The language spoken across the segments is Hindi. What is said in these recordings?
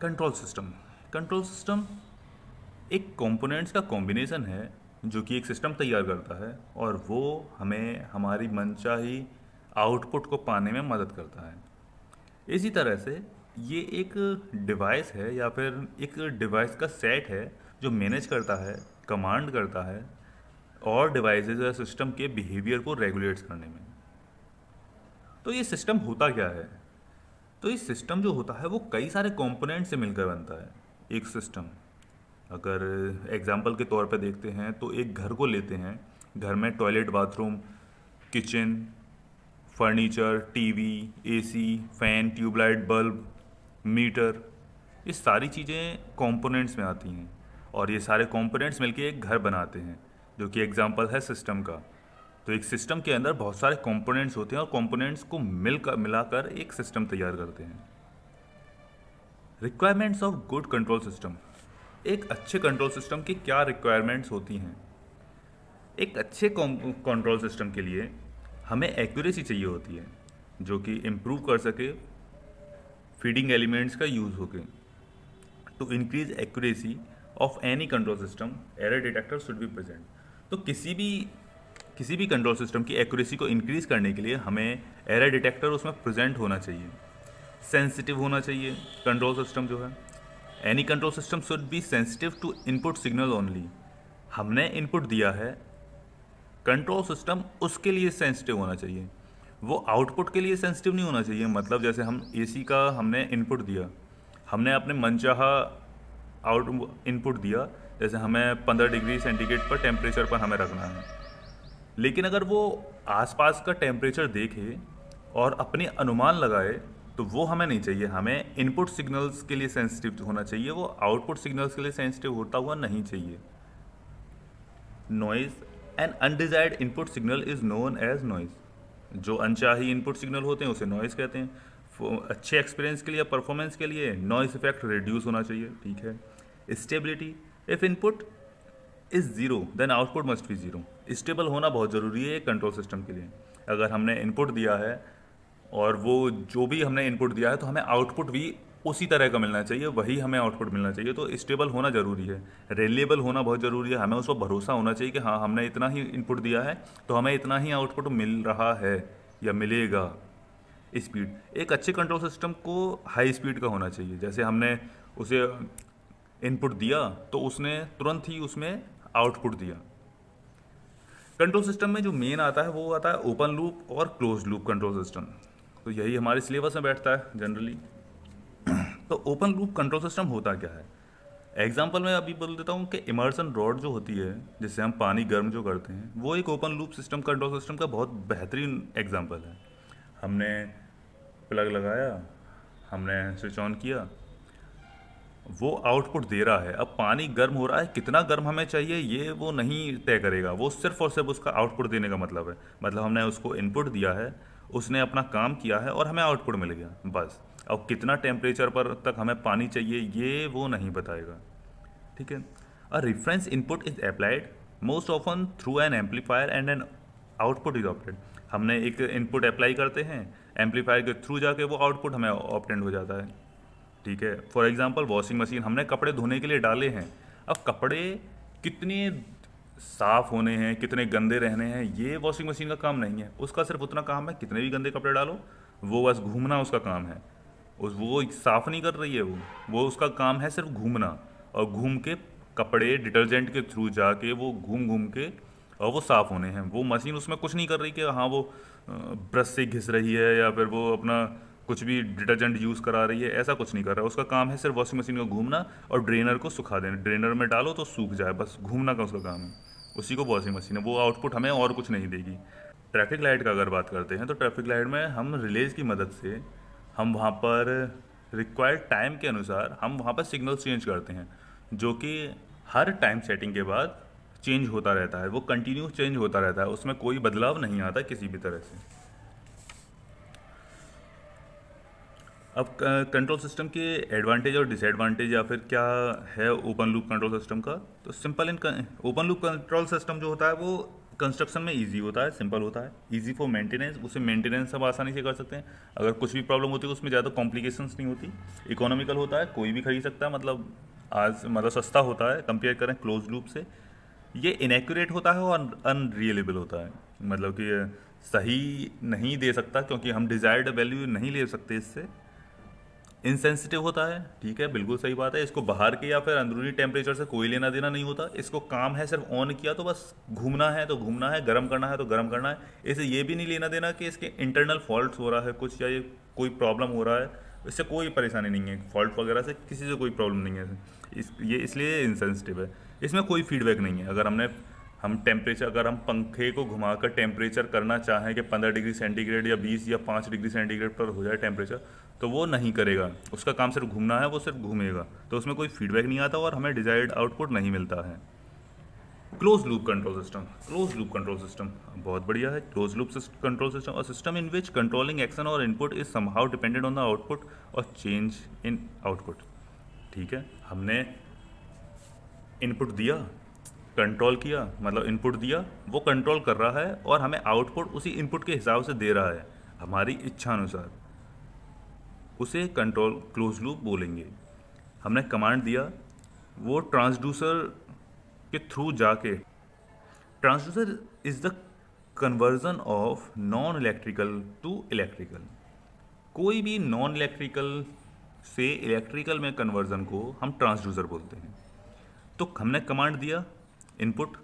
कंट्रोल सिस्टम एक कंपोनेंट्स का कॉम्बिनेशन है जो कि एक सिस्टम तैयार करता है और वो हमें हमारी मनचाही आउटपुट को पाने में मदद करता है। इसी तरह से ये एक डिवाइस है या फिर एक डिवाइस का सेट है जो मैनेज करता है, कमांड करता है और डिवाइसेस या सिस्टम के बिहेवियर को रेगुलेट्स करने में। तो ये सिस्टम होता क्या है? तो ये सिस्टम जो होता है वो कई सारे कंपोनेंट से मिलकर बनता है। एक सिस्टम, अगर एग्जाम्पल के तौर पे देखते हैं तो एक घर को लेते हैं। घर में toilet, bathroom, kitchen, furniture, TV, AC, fan, tubelight, bulb, meter, ये सारी चीज़ें कंपोनेंट्स में आती हैं और ये सारे कंपोनेंट्स मिलके एक घर बनाते हैं, जो कि एग्जांपल है सिस्टम का। तो एक सिस्टम के अंदर बहुत सारे कंपोनेंट्स होते हैं और कंपोनेंट्स को मिलाकर एक सिस्टम तैयार करते हैं। Requirements of good control system. एक अच्छे कंट्रोल सिस्टम की क्या रिक्वायरमेंट्स होती हैं? एक अच्छे कंट्रोल सिस्टम के लिए हमें एक्यूरेसी चाहिए होती है, जो कि इम्प्रूव कर सके फीडिंग एलिमेंट्स का यूज़ होके। To increase accuracy of any control system, error detector should be present. तो किसी भी कंट्रोल सिस्टम की एक्यूरेसी को इंक्रीज करने के लिए हमें एरर डिटेक्टर उसमें प्रेजेंट होना चाहिए, सेंसिटिव होना चाहिए कंट्रोल सिस्टम जो है। Any control system should be sensitive to input signal only. हमने इनपुट दिया है, कंट्रोल सिस्टम उसके लिए सेंसिटिव होना चाहिए, वो आउटपुट के लिए सेंसिटिव नहीं होना चाहिए। मतलब जैसे हम एसी का हमने इनपुट दिया, हमने अपने मनचाहा आउट इनपुट दिया, जैसे हमें 15 डिग्री सेंटीग्रेड पर टेम्परेचर पर हमें रखना है, लेकिन अगर वो आसपास का टेम्परेचर देखे और अपने अनुमान लगाए तो वो हमें नहीं चाहिए। हमें इनपुट सिग्नल्स के लिए सेंसिटिव होना चाहिए, वो आउटपुट सिग्नल्स के लिए सेंसिटिव होता हुआ नहीं चाहिए। Noise, an undesired input signal is known as noise. जो अनचाही इनपुट सिग्नल होते हैं उसे नॉइज़ कहते हैं। अच्छे एक्सपीरियंस के लिए, परफॉर्मेंस के लिए नॉइज़ इफेक्ट रिड्यूस होना चाहिए, ठीक है। Stability, if input is zero then output must be zero. Stable होना बहुत ज़रूरी है एक कंट्रोल सिस्टम के लिए। अगर हमने इनपुट दिया है और वो जो भी हमने इनपुट दिया है तो हमें आउटपुट भी उसी तरह का मिलना चाहिए, वही हमें आउटपुट मिलना चाहिए। तो स्टेबल होना ज़रूरी है, रिलायबल होना बहुत ज़रूरी है। हमें उस पर भरोसा होना चाहिए कि हाँ, हमने इतना ही इनपुट दिया है तो हमें इतना ही आउटपुट मिल रहा है या मिलेगा। स्पीड, एक अच्छे कंट्रोल सिस्टम को हाई स्पीड का होना चाहिए। जैसे हमने उसे इनपुट दिया तो उसने तुरंत ही उसमें आउटपुट दिया। कंट्रोल सिस्टम में जो मेन आता है वो आता है ओपन लूप और क्लोज लूप कंट्रोल सिस्टम। तो यही हमारे सिलेबस में बैठता है जनरली। तो ओपन लूप कंट्रोल सिस्टम होता क्या है? एग्जाम्पल मैं अभी बोल देता हूँ कि इमर्सन रॉड जो होती है, जिससे हम पानी गर्म जो करते हैं, वो एक open loop system control system का बहुत बेहतरीन एग्जाम्पल है। हमने प्लग लगाया, हमने स्विच ऑन किया, वो आउटपुट दे रहा है। अब पानी गर्म हो रहा है, कितना गर्म हमें चाहिए ये वो नहीं तय करेगा, वो सिर्फ और सिर्फ उसका आउटपुट देने का मतलब है। मतलब हमने उसको इनपुट दिया है, उसने अपना काम किया है और हमें आउटपुट मिल गया, बस। अब कितना टेम्परेचर पर तक हमें पानी चाहिए ये वो नहीं बताएगा, ठीक है। A reference input is applied most often through an amplifier and an output is opted. हमने एक इनपुट अप्लाई करते हैं, एम्पलीफायर के थ्रू जाके वो आउटपुट हमें ऑप्टेंड हो जाता है, ठीक है। फॉर एग्जांपल वॉशिंग मशीन हमने कपड़े धोने के लिए डाले हैं। अब कपड़े कितने साफ़ होने हैं, कितने गंदे रहने हैं, ये वॉशिंग मशीन का काम नहीं है। उसका सिर्फ उतना काम है, कितने भी गंदे कपड़े डालो, वो बस घूमना उसका काम है। वो साफ़ नहीं कर रही है, वो उसका काम है सिर्फ घूमना, और घूम के कपड़े डिटर्जेंट के थ्रू जाके वो घूम घूम के और वो साफ़ होने हैं। वो मशीन उसमें कुछ नहीं कर रही कि हाँ वो ब्रश से घिस रही है या फिर वो अपना कुछ भी डिटर्जेंट यूज़ करा रही है, ऐसा कुछ नहीं कर रहा। उसका काम है सिर्फ वॉशिंग मशीन को घूमना और ड्रेनर को सुखा देना। ड्रेनर में डालो तो सूख जाए, बस घूमना का उसका काम है। उसी को वॉशिंग मशीन है, वो आउटपुट हमें और कुछ नहीं देगी। ट्रैफिक लाइट का अगर बात करते हैं तो ट्रैफिक लाइट में हम रिलेज की मदद से हम वहाँ पर रिक्वायर्ड टाइम के अनुसार हम वहाँ पर सिग्नल चेंज करते हैं, जो कि हर टाइम सेटिंग के बाद चेंज होता रहता है। वो कंटिन्यू चेंज होता रहता है, उसमें कोई बदलाव नहीं आता किसी भी तरह से। अब कंट्रोल सिस्टम के एडवांटेज और डिसएडवांटेज या फिर क्या है ओपन लूप कंट्रोल सिस्टम का, तो simple in open loop control system जो होता है वो कंस्ट्रक्शन में इजी होता है, सिंपल होता है, इजी फॉर मेंटेनेंस, उसे मेंटेनेंस सब आसानी से कर सकते हैं। अगर कुछ भी प्रॉब्लम होती है उसमें ज़्यादा कॉम्प्लिकेशंस नहीं होती। इकोनॉमिकल होता है, कोई भी खरीद सकता है, मतलब सस्ता होता है कंपेयर करें क्लोज लूप से। ये इनएक्यूरेट होता है और अनरियलेबल होता है, मतलब कि ये सही नहीं दे सकता क्योंकि हम डिज़ायर्ड वैल्यू नहीं ले सकते इससे। इनसेंसिटिव होता है, ठीक है, बिल्कुल सही बात है। इसको बाहर के या फिर अंदरूनी टेम्परेचर से कोई लेना देना नहीं होता। इसको काम है सिर्फ ऑन किया तो बस घूमना है तो घूमना है, गर्म करना है तो गर्म करना है। इसे ये भी नहीं लेना देना कि इसके इंटरनल फॉल्ट हो रहा है कुछ, या ये कोई प्रॉब्लम हो रहा है, इससे कोई परेशानी नहीं है, फॉल्ट वगैरह से किसी से कोई प्रॉब्लम नहीं है। ये इसलिए इनसेंसिटिव है। इसमें कोई फीडबैक नहीं है। अगर अगर हम पंखे को घुमाकर टेम्परेचर करना चाहें कि 15 डिग्री सेंटीग्रेड या 20 या 5 डिग्री सेंटीग्रेड पर हो जाए टेम्परेचर, तो वो नहीं करेगा। उसका काम सिर्फ घूमना है, वो सिर्फ घूमेगा, तो उसमें कोई फीडबैक नहीं आता और हमें डिजायर्ड आउटपुट नहीं मिलता है। Close loop control system. Close loop control system बहुत बढ़िया है। Close loop control system a system in which controlling action और input is somehow dependent on the output और चेंज इन आउटपुट। ठीक है, हमने इनपुट दिया, कंट्रोल किया, मतलब इनपुट दिया, वो कंट्रोल कर रहा है और हमें आउटपुट उसी इनपुट के हिसाब से दे रहा है हमारी इच्छा अनुसार। उसे कंट्रोल क्लोज लूप बोलेंगे। हमने कमांड दिया, वो ट्रांसड्यूसर के थ्रू जाके, transducer is the conversion of non electrical to electrical. कोई भी नॉन इलेक्ट्रिकल से इलेक्ट्रिकल में कन्वर्जन को हम ट्रांसड्यूसर बोलते हैं। तो हमने कमांड दिया, इनपुट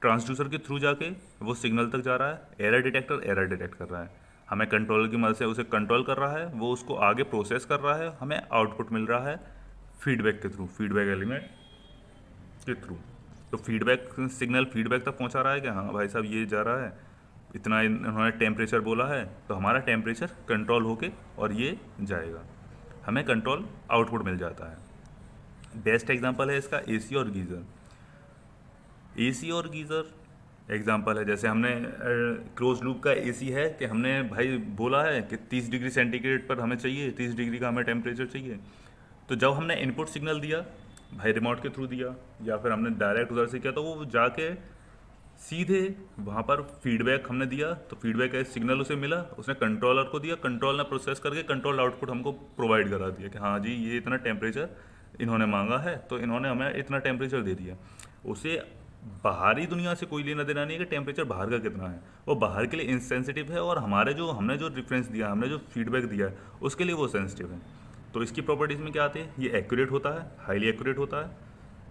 ट्रांसड्यूसर के थ्रू जाके वो सिग्नल तक जा रहा है, एरर डिटेक्टर एरर डिटेक्ट कर रहा है, हमें कंट्रोलर की मदद से उसे कंट्रोल कर रहा है, वो उसको आगे प्रोसेस कर रहा है, हमें आउटपुट मिल रहा है फीडबैक के थ्रू, फीडबैक एलिमेंट के थ्रू। तो फीडबैक सिग्नल फीडबैक तक पहुंचा रहा है कि हाँ भाई साहब ये जा रहा है, इतना इन्होंने टेम्परेचर बोला है तो हमारा टेम्परेचर कंट्रोल होके और ये जाएगा, हमें कंट्रोल आउटपुट मिल जाता है। बेस्ट एग्जांपल है इसका एसी और गीज़र। एसी और गीज़र एग्जांपल है, जैसे हमने क्लोज लूप का एसी है कि हमने भाई बोला है कि 30 डिग्री सेंटीग्रेड पर हमें चाहिए, 30 डिग्री का हमें टेम्परेचर चाहिए। तो जब हमने इनपुट सिग्नल दिया, भाई रिमोट के थ्रू दिया या फिर हमने डायरेक्ट उधर से किया, तो वो जाके सीधे वहाँ पर फीडबैक हमने दिया, तो फीडबैक का सिग्नल उसे मिला, उसने कंट्रोलर को दिया, कंट्रोल ने प्रोसेस करके कंट्रोल आउटपुट हमको प्रोवाइड करा दिया कि हाँ जी ये इतना टेम्परेचर इन्होंने मांगा है तो इन्होंने हमें इतना टेम्परेचर दे दिया। उसे बाहरी दुनिया से कोई लेना देना नहीं है कि टेम्परेचर बाहर का कितना है, वो बाहर के लिए इनसेंसिटिव है और हमने जो रेफरेंस दिया, हमने जो फीडबैक दिया है उसके लिए वो सेंसिटिव है। तो इसकी प्रॉपर्टीज़ में क्या आती है, ये एक्यूरेट होता है, हाईली एक्यूरेट होता है,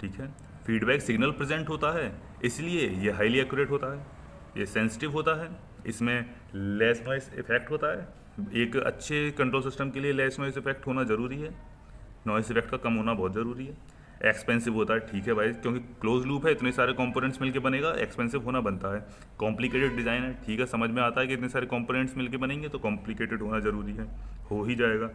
ठीक है, फीडबैक सिग्नल प्रेजेंट होता है इसलिए ये हाईली एक्यूरेट होता है, ये सेंसिटिव होता है, इसमें लेस नॉइस इफेक्ट होता है। एक अच्छे कंट्रोल सिस्टम के लिए लेस नॉइस इफेक्ट होना ज़रूरी है, नॉइस इफेक्ट का कम होना बहुत ज़रूरी है। एक्सपेंसिव होता है, ठीक है भाई, क्योंकि क्लोज लूप है, इतने सारे कंपोनेंट्स मिलके बनेगा, एक्सपेंसिव होना बनता है। कॉम्प्लिकेटेड डिज़ाइन है, ठीक है, समझ में आता है कि इतने सारे कंपोनेंट्स मिलके बनेंगे तो कॉम्प्लिकेटेड होना ज़रूरी है, हो ही जाएगा।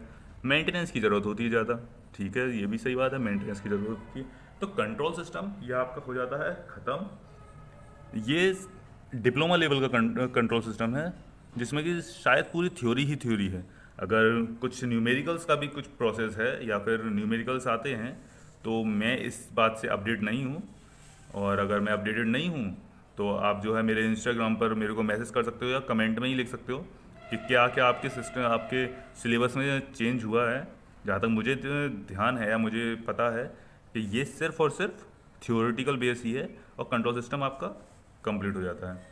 मेंटेनेंस की ज़रूरत होती है ज़्यादा, ठीक है, ये भी सही बात है, मेंटेनेंस की ज़रूरत होती है। तो कंट्रोल सिस्टम यह आपका हो जाता है ख़त्म। ये डिप्लोमा लेवल का कंट्रोल सिस्टम है जिसमें कि शायद पूरी थ्योरी ही थ्योरी है। अगर कुछ न्यूमेरिकल्स का भी कुछ प्रोसेस है या फिर न्यूमेरिकल्स आते हैं तो मैं इस बात से अपडेट नहीं हूँ, और अगर मैं अपडेटेड नहीं हूँ तो आप जो है मेरे इंस्टाग्राम पर मेरे को मैसेज कर सकते हो या कमेंट में ही लिख सकते हो कि क्या क्या आपके सिस्टम आपके सिलेबस में चेंज हुआ है। जहाँ तक मुझे ध्यान है या मुझे पता है कि ये सिर्फ और सिर्फ थ्योरेटिकल बेस ही है और कंट्रोल सिस्टम आपका कंप्लीट हो जाता है।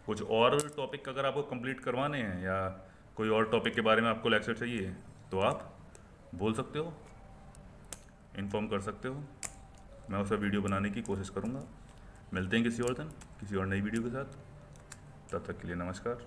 कुछ और टॉपिक अगर आपको कंप्लीट करवाने हैं या कोई और टॉपिक के बारे में आपको लेक्चर चाहिए तो आप बोल सकते हो, इन्फॉर्म कर सकते हो, मैं उसका वीडियो बनाने की कोशिश करूँगा। मिलते हैं किसी और दिन किसी और नई वीडियो के साथ, तब तक के लिए नमस्कार।